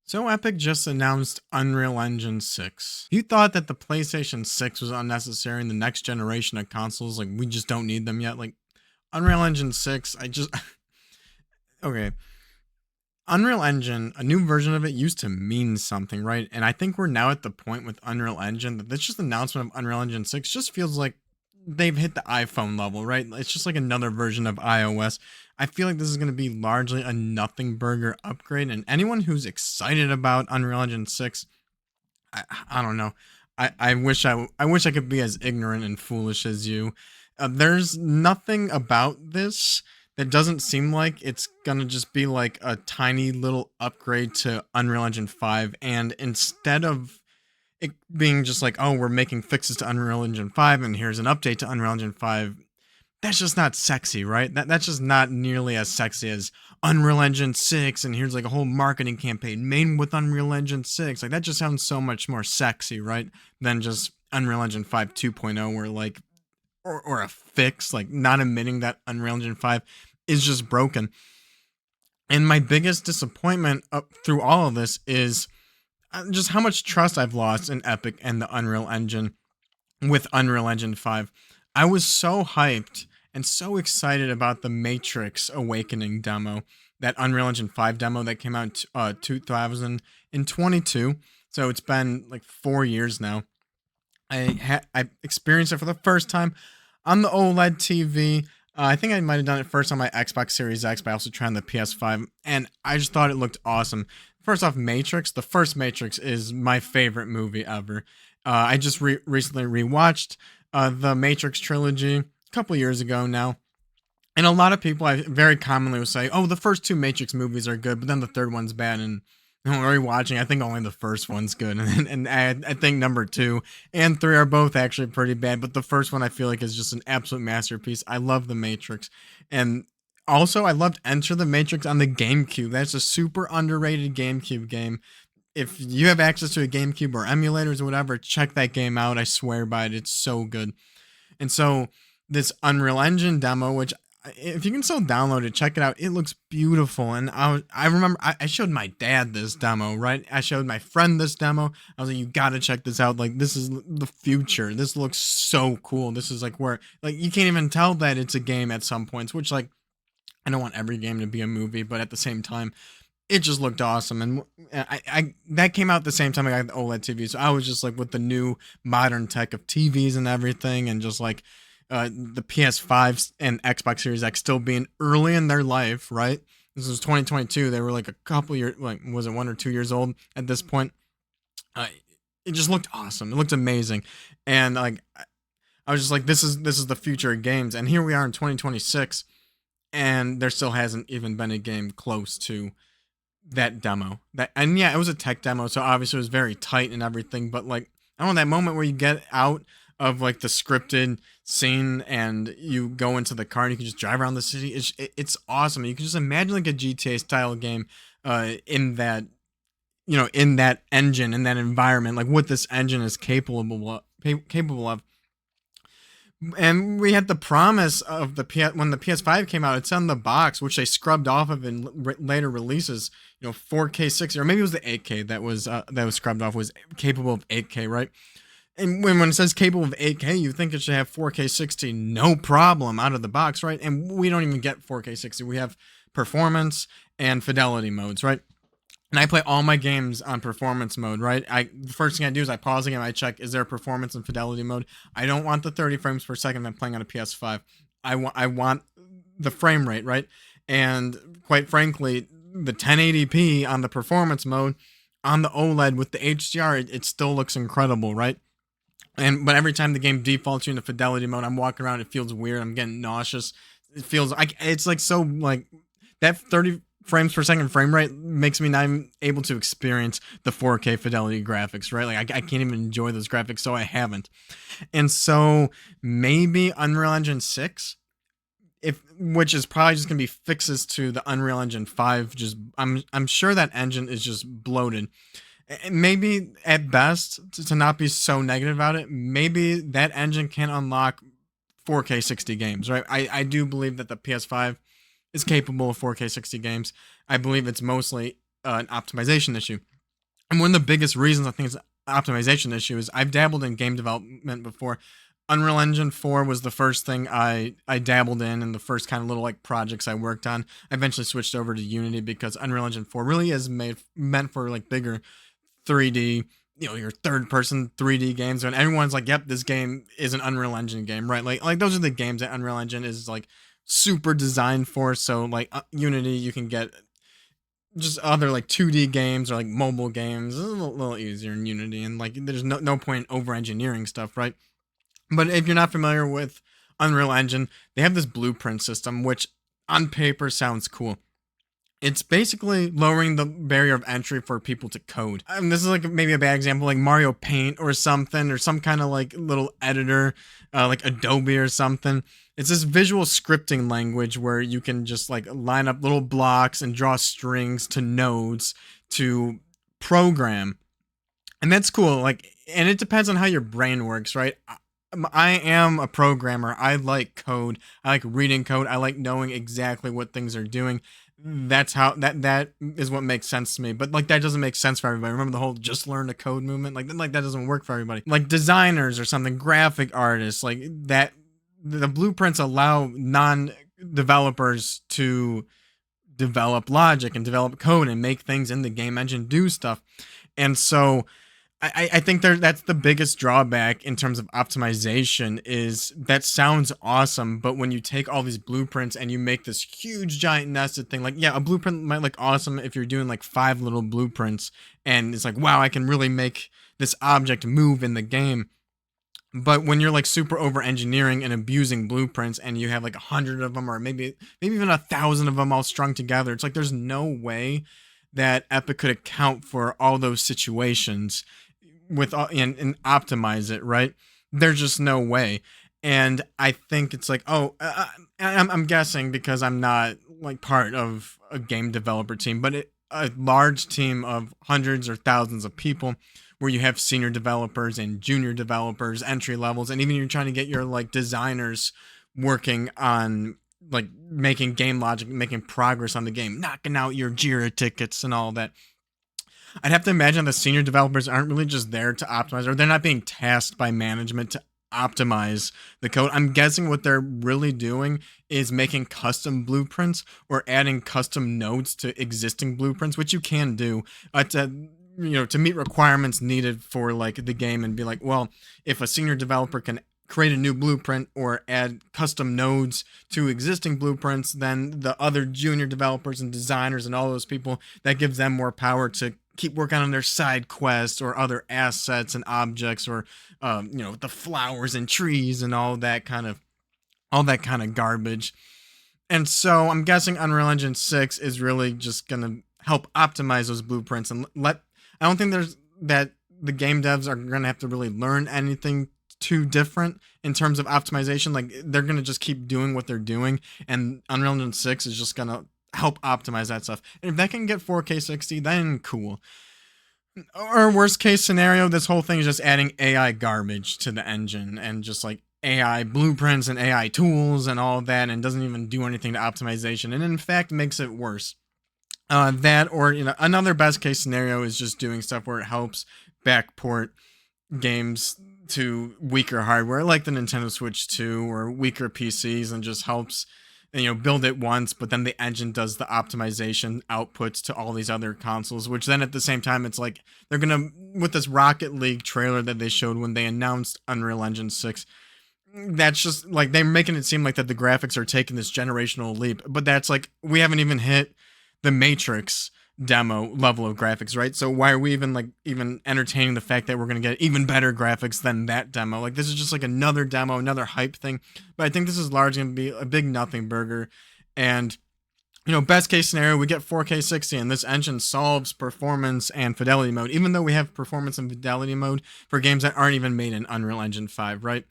So Epic just announced Unreal Engine 6. You thought that the PlayStation 6 was unnecessary in the next generation of consoles, like we just don't need them yet. Like Unreal Engine 6, I just okay. Unreal Engine, a new version of it used to mean something, right? And I think we're now at the point with Unreal Engine that this just announcement of Unreal Engine 6 just feels like they've hit the iPhone level, right? It's just like another version of iOS. I feel like this is going to be largely a nothing burger upgrade, and anyone who's excited about Unreal Engine 6, I don't know. I wish I could be as ignorant and foolish as you. There's nothing about this that doesn't seem like it's gonna just be like a tiny little upgrade to Unreal Engine 5, and instead of it being just like, oh, we're making fixes to Unreal Engine 5 and here's an update to Unreal Engine 5, that's just not sexy, right? That's just not nearly as sexy as Unreal Engine 6 and here's like a whole marketing campaign made with Unreal Engine 6. Like that just sounds so much more sexy, right? Than just Unreal Engine 5 2.0 where like or a fix, like not admitting that Unreal Engine 5 is just broken. And my biggest disappointment up through all of this is just how much trust I've lost in Epic and the Unreal Engine with Unreal Engine 5. I was so hyped and so excited about the Matrix Awakening demo, that Unreal Engine 5 demo that came out in 2022. So it's been like 4 years now. I experienced it for the first time on the OLED TV. I think I might have done it first on my Xbox Series X, but I also tried on the PS5, and I just thought it looked awesome. First off, Matrix. The first Matrix is my favorite movie ever. I just recently rewatched the Matrix trilogy a couple years ago now. And a lot of people I very commonly will say, "Oh, the first two Matrix movies are good, but then the third one's bad." And rewatching, I think only the first one's good, and I think number two and three are both actually pretty bad. But the first one I feel like is just an absolute masterpiece. I love the Matrix, and also I loved Enter the Matrix on the GameCube. That's a super underrated GameCube game. If you have access to a GameCube or emulators or whatever, check that game out. I swear by it, it's so good. And so this Unreal Engine demo, which if you can still download it, check it out. It looks beautiful. And I remember I showed my dad this demo, right? I showed my friend this demo. I was like, you gotta check this out. Like, this is the future. This looks so cool. This is like where, like, you can't even tell that it's a game at some points, which, like, I don't want every game to be a movie, but at the same time, it just looked awesome. And I that came out the same time I got the OLED TV. So I was just like with the new modern tech of TVs and everything, and just like the PS5s and Xbox Series X still being early in their life, right? This was 2022. They were like a couple years, like, was it 1 or 2 years old at this point? Uh, it just looked awesome. It looked amazing, and like I was just like, this is the future of games. And here we are in 2026, and there still hasn't even been a game close to that demo. That, and yeah, it was a tech demo, so obviously it was very tight and everything. But like, I don't know, that moment where you get out of like the scripted scene and you go into the car and you can just drive around the city. It's awesome. You can just imagine like a GTA style game, in that, in that engine, in that environment, like what this engine is capable of. And we had the promise of when the PS5 came out, it's on the box, which they scrubbed off of in later releases. 4K 60, or maybe it was the 8K that was scrubbed off, was capable of 8K, right? And when it says capable of 8K, you think it should have 4K 60, no problem, out of the box, right? And we don't even get 4K 60. We have performance and fidelity modes, right? And I play all my games on performance mode, right? The first thing I do is I pause the game, I check, is there performance and fidelity mode? I don't want the 30 frames per second if I'm playing on a PS5. I want the frame rate, right? And quite frankly, the 1080p on the performance mode on the OLED with the HDR, it still looks incredible, right? But every time the game defaults you into fidelity mode, I'm walking around, it feels weird. I'm getting nauseous. It feels like it's like so like that 30 frames per second frame rate makes me not even able to experience the 4K fidelity graphics, right? Like I can't even enjoy those graphics, so I haven't. And so maybe Unreal Engine 6, which is probably just gonna be fixes to the Unreal Engine 5. Just I'm sure that engine is just bloated. Maybe at best, to not be so negative about it, maybe that engine can unlock 4K 60 games, right? I do believe that the PS5 is capable of 4K 60 games. I believe it's mostly an optimization issue. And one of the biggest reasons I think it's an optimization issue is I've dabbled in game development before. Unreal Engine 4 was the first thing I dabbled in and the first kind of little like projects I worked on. I eventually switched over to Unity because Unreal Engine 4 really is meant for like bigger 3D, your third person 3D games, and everyone's like, "Yep, this game is an Unreal Engine game," right? Like those are the games that Unreal Engine is like super designed for. So like Unity, you can get just other like 2D games or like mobile games. It's a little easier in Unity, and like there's no point in over engineering stuff, right? But if you're not familiar with Unreal Engine, they have this blueprint system, which on paper sounds cool. It's basically lowering the barrier of entry for people to code. This is like maybe a bad example, like Mario Paint or something, or some kind of like little editor, like Adobe or something. It's this visual scripting language where you can just like line up little blocks and draw strings to nodes to program, and that's cool. Like, and it depends on how your brain works, right? I am a programmer. I like code. I like reading code. I like knowing exactly what things are doing. That's how that is what makes sense to me. But like that doesn't make sense for everybody. Remember the whole just learn to code movement? Like that doesn't work for everybody. Like designers or something, graphic artists, like that the blueprints allow non developers to develop logic and develop code and make things in the game engine do stuff. And so I think that's the biggest drawback in terms of optimization is that sounds awesome, but when you take all these blueprints and you make this huge giant nested thing, like yeah, a blueprint might look awesome if you're doing like five little blueprints and it's like, wow, I can really make this object move in the game. But when you're like super over engineering and abusing blueprints and you have like 100 of them or maybe even 1,000 of them all strung together, it's like there's no way that Epic could account for all those situations with all and optimize it, right? There's just no way. And I think it's like, I'm guessing because I'm not like part of a game developer team, but a large team of hundreds or thousands of people where you have senior developers and junior developers, entry levels, and even you're trying to get your like designers working on like making game logic, making progress on the game, knocking out your Jira tickets and all that. I'd have to imagine the senior developers aren't really just there to optimize, or they're not being tasked by management to optimize the code. I'm guessing what they're really doing is making custom blueprints or adding custom nodes to existing blueprints, which you can do to meet requirements needed for like the game and be like, well, if a senior developer can create a new blueprint or add custom nodes to existing blueprints, then the other junior developers and designers and all those people, that gives them more power to keep working on their side quests or other assets and objects or the flowers and trees and all that kind of garbage. And so I'm guessing Unreal Engine 6 is really just going to help optimize those blueprints and I don't think there's that the game devs are going to have to really learn anything too different in terms of optimization. Like they're going to just keep doing what they're doing and Unreal Engine 6 is just going to help optimize that stuff. And if that can get 4K 60, then cool. Or worst case scenario, this whole thing is just adding AI garbage to the engine and just like AI blueprints and AI tools and all that, and doesn't even do anything to optimization, and in fact makes it worse. That or another best case scenario is just doing stuff where it helps backport games to weaker hardware like the Nintendo Switch 2 or weaker PCs and just helps build it once, but then the engine does the optimization outputs to all these other consoles, which then at the same time it's like they're gonna, with this Rocket League trailer that they showed when they announced Unreal Engine 6, that's just like they're making it seem like that the graphics are taking this generational leap, but that's like we haven't even hit the Matrix demo level of graphics, right? So why are we even entertaining the fact that we're going to get even better graphics than that demo? Like this is just like another demo, another hype thing. But I think this is largely going to be a big nothing burger. And best case scenario, we get 4K 60 and this engine solves performance and fidelity mode, even though we have performance and fidelity mode for games that aren't even made in Unreal Engine 5, right?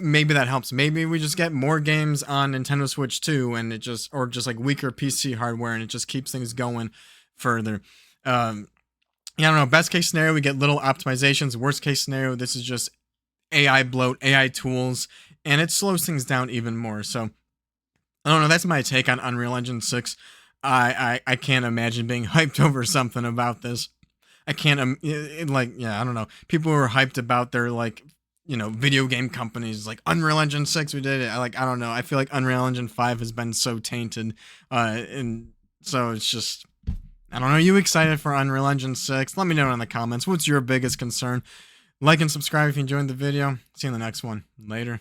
Maybe that helps. Maybe we just get more games on Nintendo Switch 2 and or just like weaker PC hardware and it just keeps things going further. Yeah, I don't know. Best case scenario, we get little optimizations. Worst case scenario, this is just AI bloat, AI tools, and it slows things down even more. So I don't know. That's my take on Unreal Engine 6. I can't imagine being hyped over something about this. I can't like, yeah, I don't know. People who are hyped about their like, video game companies like Unreal Engine 6, we did it. I don't know. I feel like Unreal Engine 5 has been so tainted, and so it's just, I don't know. Are you excited for Unreal Engine 6? Let me know in the comments. What's your biggest concern? Like and subscribe if you enjoyed the video. See you in the next one. Later.